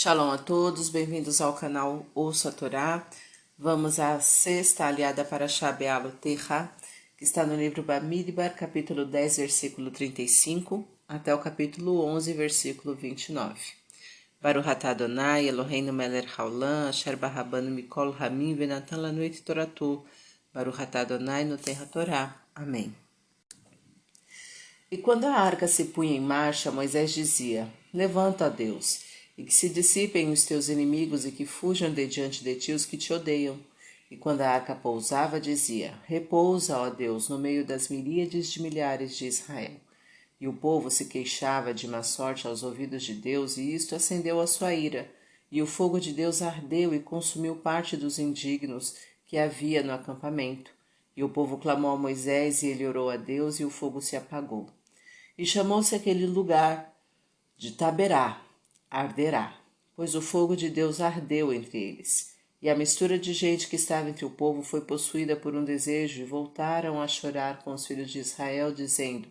Shalom a todos, bem-vindos ao canal Ouça a Torá. Vamos à sexta aliada para Shabealo Terra, que está no livro Bamidbar, capítulo 10, versículo 35, até o capítulo 11, versículo 29. Baruch atah Adonai, Eloheinu melech haolam, asher barabanu mikol hamim venatan lanu et toratu. Baruch atah Adonai noten haTorá. Amém. E quando a arca se punha em marcha, Moisés dizia: Levanta, ó Deus, e que se dissipem os teus inimigos e que fujam de diante de ti os que te odeiam. E quando a arca pousava, dizia: Repousa, ó Deus, no meio das miríades de milhares de Israel. E o povo se queixava de má sorte aos ouvidos de Deus, e isto acendeu a sua ira. E o fogo de Deus ardeu e consumiu parte dos indignos que havia no acampamento. E o povo clamou a Moisés, e ele orou a Deus, e o fogo se apagou. E chamou-se aquele lugar de Taberá, arderá, pois o fogo de Deus ardeu entre eles. E a mistura de gente que estava entre o povo foi possuída por um desejo, e voltaram a chorar com os filhos de Israel, dizendo: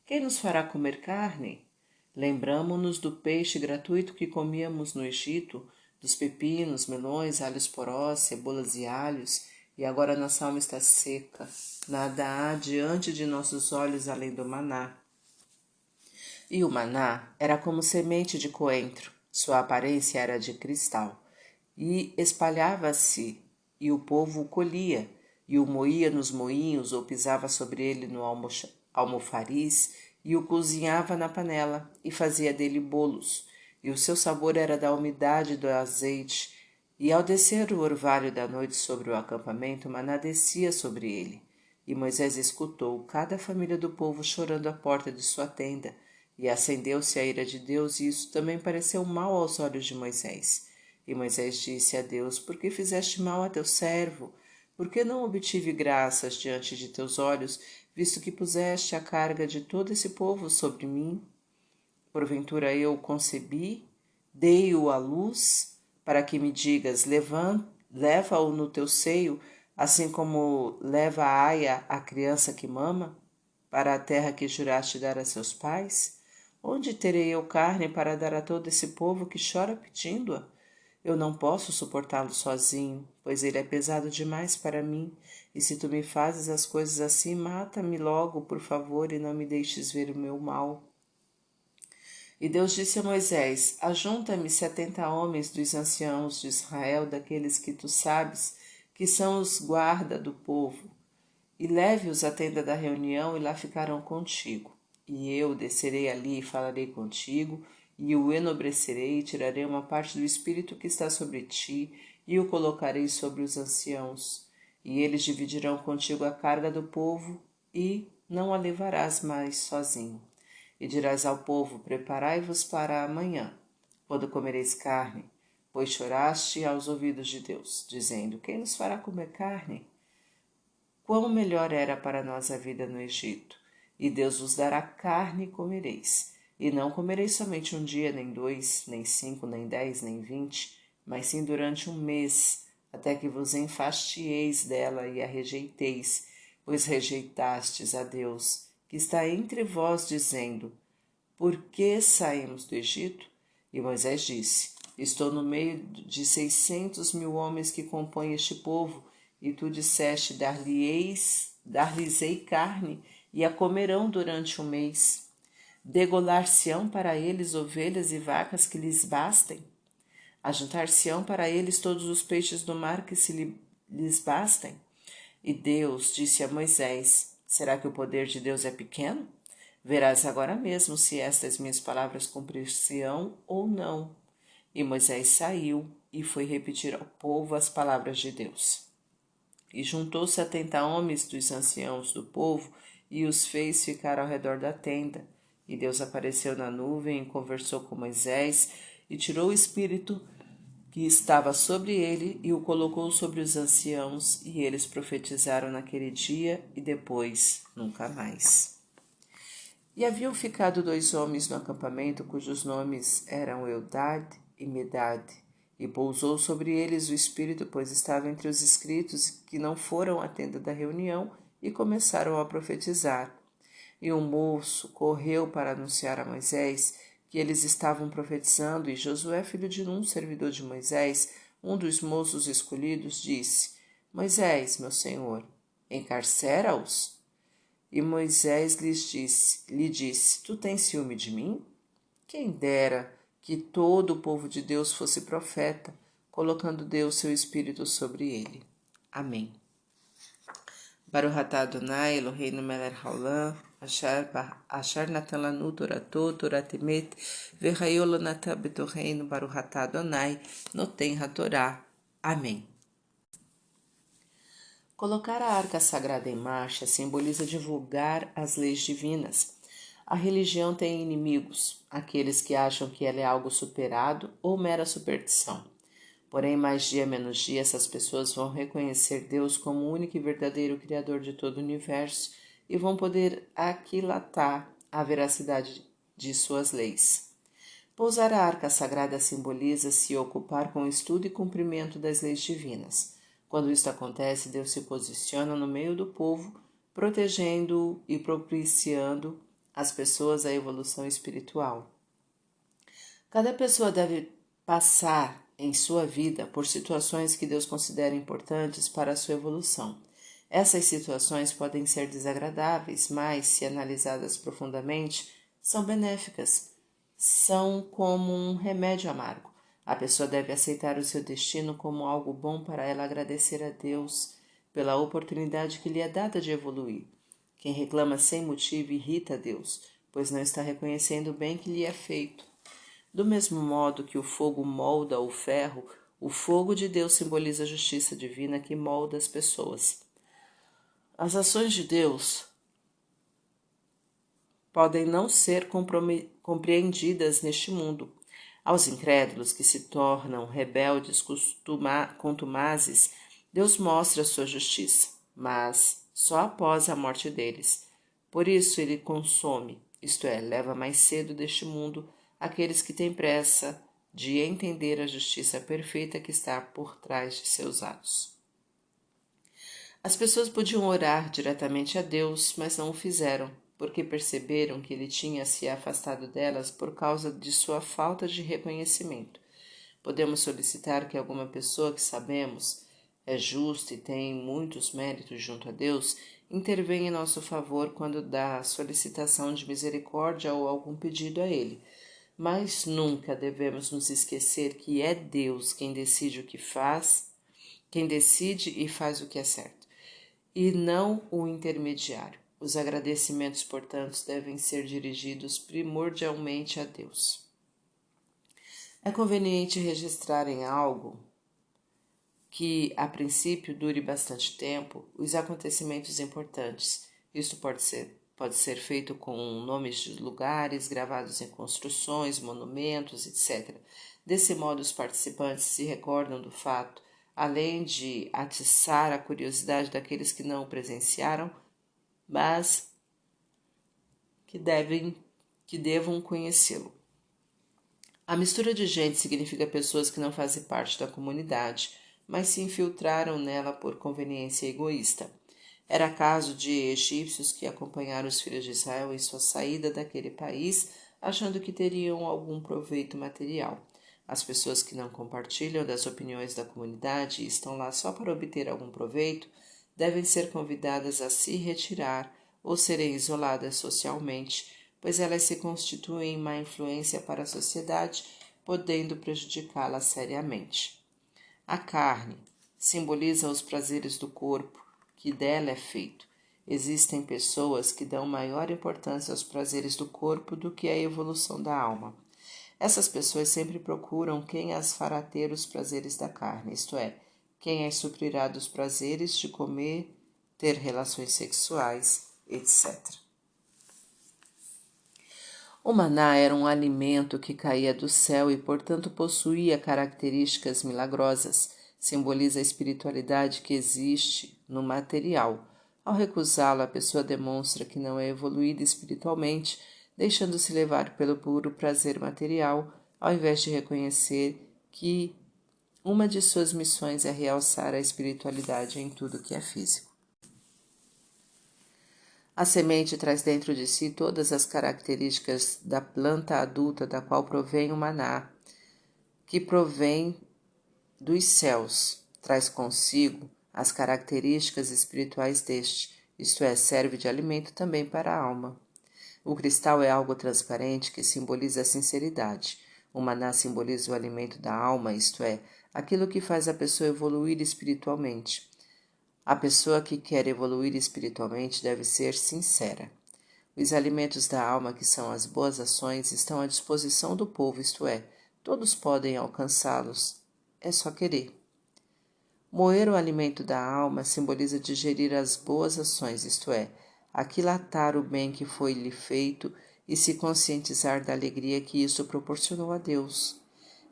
Quem nos fará comer carne? Lembramo-nos do peixe gratuito que comíamos no Egito, dos pepinos, melões, alhos porós, cebolas e alhos, e agora nossa alma está seca. Nada há diante de nossos olhos além do maná. E o maná era como semente de coentro, sua aparência era de cristal, e espalhava-se, e o povo o colhia, e o moía nos moinhos, ou pisava sobre ele no almofariz, e o cozinhava na panela, e fazia dele bolos, e o seu sabor era da umidade do azeite, e ao descer o orvalho da noite sobre o acampamento, o maná descia sobre ele. E Moisés escutou cada família do povo chorando à porta de sua tenda, e acendeu-se a ira de Deus, e isso também pareceu mal aos olhos de Moisés. E Moisés disse a Deus: Por que fizeste mal a teu servo? Por que não obtive graças diante de teus olhos, visto que puseste a carga de todo esse povo sobre mim? Porventura eu o concebi, dei-o à luz, para que me digas: leva-o no teu seio, assim como leva a aia a criança que mama, para a terra que juraste dar a seus pais? Onde terei eu carne para dar a todo esse povo que chora pedindo-a? Eu não posso suportá-lo sozinho, pois ele é pesado demais para mim, e se tu me fazes as coisas assim, mata-me logo, por favor, e não me deixes ver o meu mal. E Deus disse a Moisés: Ajunta-me 70 homens dos anciãos de Israel, daqueles que tu sabes que são os guarda do povo, e leve-os à tenda da reunião, e lá ficarão contigo. E eu descerei ali e falarei contigo, e o enobrecerei, e tirarei uma parte do espírito que está sobre ti, e o colocarei sobre os anciãos. E eles dividirão contigo a carga do povo, e não a levarás mais sozinho. E dirás ao povo: Preparai-vos para amanhã, quando comereis carne, pois choraste aos ouvidos de Deus, dizendo: Quem nos fará comer carne? Quão melhor era para nós a vida no Egito. E Deus vos dará carne e comereis. E não comereis somente um dia, nem 2, nem 5, nem 10, nem 20, mas sim durante um mês, até que vos enfastieis dela e a rejeiteis, pois rejeitastes a Deus, que está entre vós, dizendo: Por que saímos do Egito? E Moisés disse: Estou no meio de 600.000 homens que compõem este povo, e tu disseste: Dar-lhes-ei carne, e a comerão durante um mês. Degolar-se-ão para eles ovelhas e vacas que lhes bastem? Ajuntar-se-ão para eles todos os peixes do mar que lhes bastem? E Deus disse a Moisés: Será que o poder de Deus é pequeno? Verás agora mesmo se estas minhas palavras cumprir-se-ão ou não. E Moisés saiu e foi repetir ao povo as palavras de Deus. E juntou 70 homens dos anciãos do povo e os fez ficar ao redor da tenda. E Deus apareceu na nuvem e conversou com Moisés e tirou o espírito que estava sobre ele e o colocou sobre os anciãos, e eles profetizaram naquele dia e depois nunca mais. E haviam ficado 2 homens no acampamento, cujos nomes eram Eldad e Medad, e pousou sobre eles o Espírito, pois estava entre os inscritos que não foram à tenda da reunião, e começaram a profetizar. E um moço correu para anunciar a Moisés que eles estavam profetizando, e Josué, filho de Num, servidor de Moisés, um dos moços escolhidos, disse: Moisés, meu senhor, encarcera-os? E Moisés lhe disse: Tu tens ciúme de mim? Quem dera que todo o povo de Deus fosse profeta, colocando Deus seu Espírito sobre ele. Amém. Baruch atah Adonai Eloheinu melech haolam, asher natan lanu torato, torat emet, v'chayo lo natan betorreinu, Baruch atah Adonai noten hatorá. Amém. Colocar a arca sagrada em marcha simboliza divulgar as leis divinas. A religião tem inimigos, aqueles que acham que ela é algo superado ou mera superstição. Porém, mais dia menos dia, essas pessoas vão reconhecer Deus como o único e verdadeiro Criador de todo o universo e vão poder aquilatar a veracidade de suas leis. Pousar a arca sagrada simboliza se ocupar com o estudo e cumprimento das leis divinas. Quando isto acontece, Deus se posiciona no meio do povo, protegendo e propiciando as pessoas à evolução espiritual. Cada pessoa deve passar em sua vida por situações que Deus considera importantes para a sua evolução. Essas situações podem ser desagradáveis, mas, se analisadas profundamente, são benéficas. São como um remédio amargo. A pessoa deve aceitar o seu destino como algo bom para ela agradecer a Deus pela oportunidade que lhe é dada de evoluir. Quem reclama sem motivo irrita a Deus, pois não está reconhecendo o bem que lhe é feito. Do mesmo modo que o fogo molda o ferro, o fogo de Deus simboliza a justiça divina que molda as pessoas. As ações de Deus podem não ser compreendidas neste mundo. Aos incrédulos que se tornam rebeldes, contumazes, Deus mostra sua justiça, mas só após a morte deles. Por isso ele consome, isto é, leva mais cedo deste mundo aqueles que têm pressa de entender a justiça perfeita que está por trás de seus atos. As pessoas podiam orar diretamente a Deus, mas não o fizeram, porque perceberam que ele tinha se afastado delas por causa de sua falta de reconhecimento. Podemos solicitar que alguma pessoa que sabemos é justa e tem muitos méritos junto a Deus intervenha em nosso favor quando dá solicitação de misericórdia ou algum pedido a Ele. Mas nunca devemos nos esquecer que é Deus quem decide o que faz, quem decide e faz o que é certo, e não o intermediário. Os agradecimentos, portanto, devem ser dirigidos primordialmente a Deus. É conveniente registrar em algo que, a princípio, dure bastante tempo os acontecimentos importantes. Isto pode ser feito com nomes de lugares gravados em construções, monumentos, etc. Desse modo, os participantes se recordam do fato, além de atiçar a curiosidade daqueles que não o presenciaram, mas que devam conhecê-lo. A mistura de gente significa pessoas que não fazem parte da comunidade, mas se infiltraram nela por conveniência egoísta. Era caso de egípcios que acompanharam os filhos de Israel em sua saída daquele país, achando que teriam algum proveito material. As pessoas que não compartilham das opiniões da comunidade e estão lá só para obter algum proveito, devem ser convidadas a se retirar ou serem isoladas socialmente, pois elas se constituem má influência para a sociedade, podendo prejudicá-la seriamente. A carne simboliza os prazeres do corpo, que dela é feito. Existem pessoas que dão maior importância aos prazeres do corpo do que à evolução da alma. Essas pessoas sempre procuram quem as fará ter os prazeres da carne, isto é, quem as suprirá dos prazeres de comer, ter relações sexuais, etc. O maná era um alimento que caía do céu e, portanto, possuía características milagrosas. Simboliza a espiritualidade que existe no material. Ao recusá-lo, a pessoa demonstra que não é evoluída espiritualmente, deixando-se levar pelo puro prazer material, ao invés de reconhecer que uma de suas missões é realçar a espiritualidade em tudo que é físico. A semente traz dentro de si todas as características da planta adulta da qual provém o maná, que provém dos céus. Traz consigo as características espirituais deste, isto é, serve de alimento também para a alma. O cristal é algo transparente que simboliza a sinceridade. O maná simboliza o alimento da alma, isto é, aquilo que faz a pessoa evoluir espiritualmente. A pessoa que quer evoluir espiritualmente deve ser sincera. Os alimentos da alma, que são as boas ações, estão à disposição do povo, isto é, todos podem alcançá-los. É só querer. Moer o alimento da alma simboliza digerir as boas ações, isto é, aquilatar o bem que foi lhe feito e se conscientizar da alegria que isso proporcionou a Deus.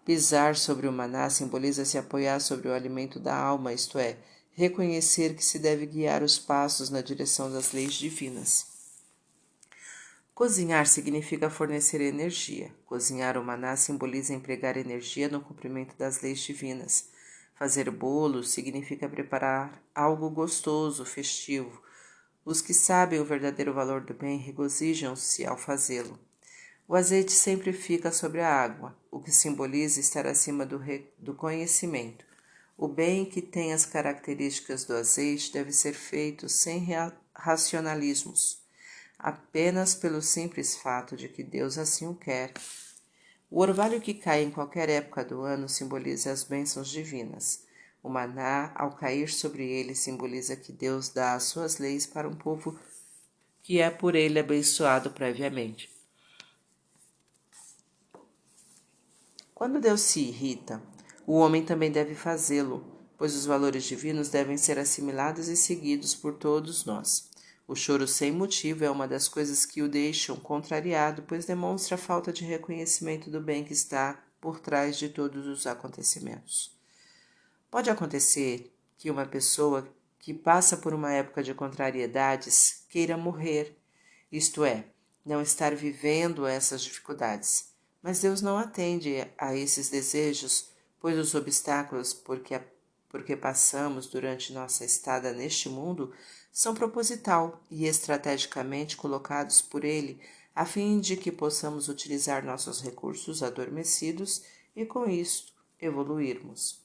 Pisar sobre o maná simboliza se apoiar sobre o alimento da alma, isto é, reconhecer que se deve guiar os passos na direção das leis divinas. Cozinhar significa fornecer energia. Cozinhar o maná simboliza empregar energia no cumprimento das leis divinas. Fazer bolos significa preparar algo gostoso, festivo. Os que sabem o verdadeiro valor do bem regozijam-se ao fazê-lo. O azeite sempre fica sobre a água, o que simboliza estar acima do conhecimento. O bem que tem as características do azeite deve ser feito sem racionalismos, apenas pelo simples fato de que Deus assim o quer. O orvalho que cai em qualquer época do ano simboliza as bênçãos divinas. O maná, ao cair sobre ele, simboliza que Deus dá as suas leis para um povo que é por ele abençoado previamente. Quando Deus se irrita, o homem também deve fazê-lo, pois os valores divinos devem ser assimilados e seguidos por todos nós. O choro sem motivo é uma das coisas que o deixam contrariado, pois demonstra a falta de reconhecimento do bem que está por trás de todos os acontecimentos. Pode acontecer que uma pessoa que passa por uma época de contrariedades queira morrer, isto é, não estar vivendo essas dificuldades. Mas Deus não atende a esses desejos, pois os obstáculos porque passamos durante nossa estada neste mundo são proposital e estrategicamente colocados por Ele, a fim de que possamos utilizar nossos recursos adormecidos e, com isto, evoluirmos.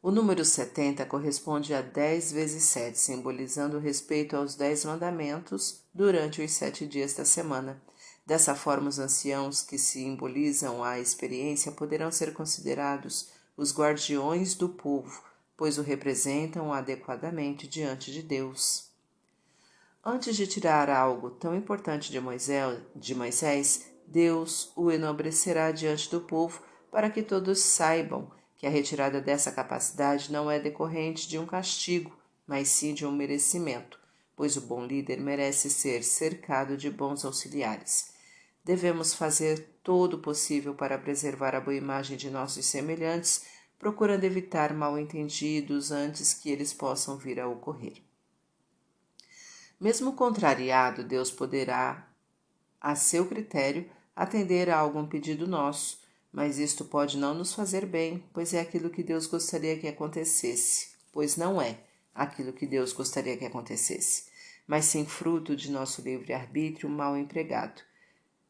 O número 70 corresponde a 10 vezes 7, simbolizando o respeito aos 10 mandamentos durante os 7 dias da semana. Dessa forma, os anciãos que simbolizam a experiência poderão ser considerados os guardiões do povo, pois o representam adequadamente diante de Deus. Antes de tirar algo tão importante de Moisés, Deus o enobrecerá diante do povo para que todos saibam que a retirada dessa capacidade não é decorrente de um castigo, mas sim de um merecimento, pois o bom líder merece ser cercado de bons auxiliares. Devemos fazer todo o possível para preservar a boa imagem de nossos semelhantes, procurando evitar mal-entendidos antes que eles possam vir a ocorrer. Mesmo contrariado, Deus poderá, a seu critério, atender a algum pedido nosso, mas isto pode não nos fazer bem, pois é aquilo que Deus gostaria que acontecesse, pois não é aquilo que Deus gostaria que acontecesse, mas sim fruto de nosso livre-arbítrio mal empregado.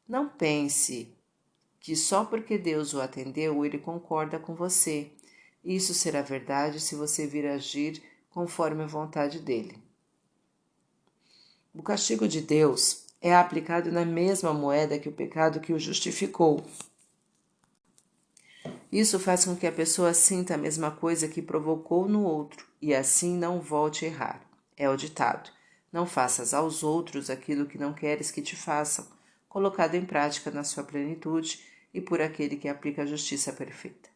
Não pense que só porque Deus o atendeu, ele concorda com você. Isso será verdade se você vir agir conforme a vontade dele. O castigo de Deus é aplicado na mesma moeda que o pecado que o justificou. Isso faz com que a pessoa sinta a mesma coisa que provocou no outro e assim não volte a errar. É o ditado: não faças aos outros aquilo que não queres que te façam, colocado em prática na sua plenitude e por aquele que aplica a justiça perfeita.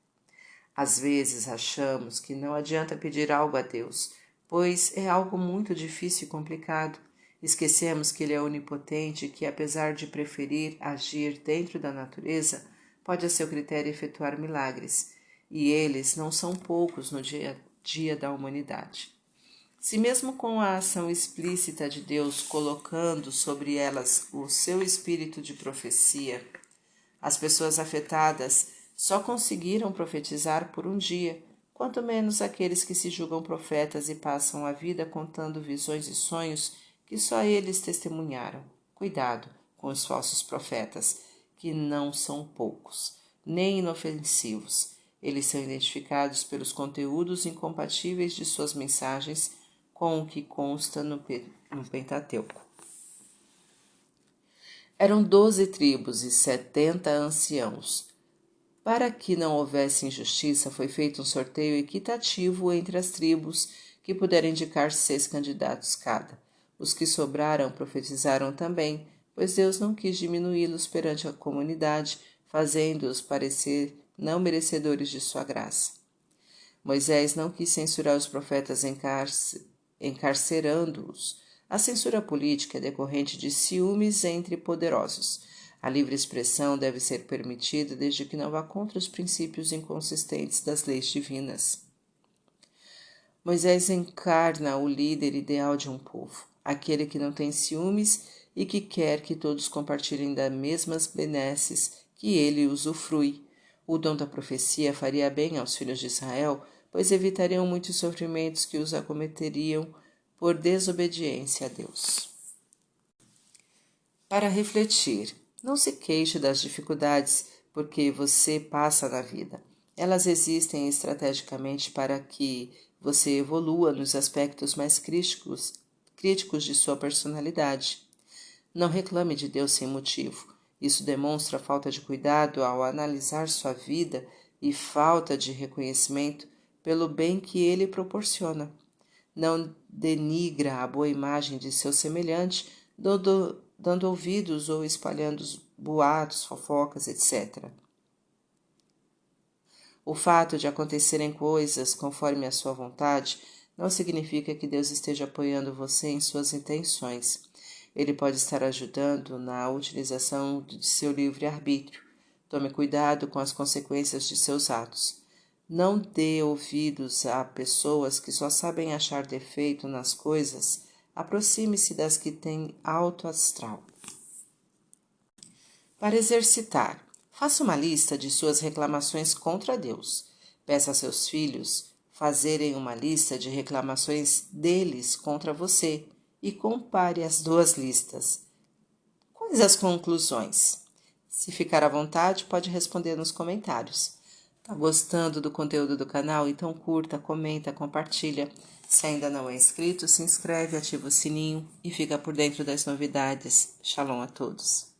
Às vezes achamos que não adianta pedir algo a Deus, pois é algo muito difícil e complicado. Esquecemos que Ele é onipotente e que, apesar de preferir agir dentro da natureza, pode a seu critério efetuar milagres, e eles não são poucos no dia a dia da humanidade. Se mesmo com a ação explícita de Deus colocando sobre elas o seu espírito de profecia, as pessoas afetadas só conseguiram profetizar por um dia, quanto menos aqueles que se julgam profetas e passam a vida contando visões e sonhos que só eles testemunharam. Cuidado com os falsos profetas, que não são poucos, nem inofensivos. Eles são identificados pelos conteúdos incompatíveis de suas mensagens com o que consta no Pentateuco. Eram 12 tribos e 70 anciãos. Para que não houvesse injustiça, foi feito um sorteio equitativo entre as tribos, que puderam indicar 6 candidatos cada. Os que sobraram profetizaram também, pois Deus não quis diminuí-los perante a comunidade, fazendo-os parecer não merecedores de sua graça. Moisés não quis censurar os profetas encarcerando-os. A censura política é decorrente de ciúmes entre poderosos. A livre expressão deve ser permitida desde que não vá contra os princípios inconsistentes das leis divinas. Moisés encarna o líder ideal de um povo, aquele que não tem ciúmes e que quer que todos compartilhem das mesmas benesses que ele usufrui. O dom da profecia faria bem aos filhos de Israel, pois evitariam muitos sofrimentos que os acometeriam por desobediência a Deus. Para refletir, não se queixe das dificuldades porque você passa na vida. Elas existem estrategicamente para que você evolua nos aspectos mais críticos de sua personalidade. Não reclame de Deus sem motivo. Isso demonstra falta de cuidado ao analisar sua vida e falta de reconhecimento pelo bem que ele proporciona. Não denigra a boa imagem de seu semelhante, dando ouvidos ou espalhando boatos, fofocas, etc. O fato de acontecerem coisas conforme a sua vontade não significa que Deus esteja apoiando você em suas intenções. Ele pode estar ajudando na utilização de seu livre-arbítrio. Tome cuidado com as consequências de seus atos. Não dê ouvidos a pessoas que só sabem achar defeito nas coisas. Aproxime-se das que têm alto astral. Para exercitar, faça uma lista de suas reclamações contra Deus. Peça a seus filhos fazerem uma lista de reclamações deles contra você e compare as duas listas. Quais as conclusões? Se ficar à vontade, pode responder nos comentários. Tá gostando do conteúdo do canal? Então curta, comenta, compartilha. Se ainda não é inscrito, se inscreve, ativa o sininho e fica por dentro das novidades. Shalom a todos.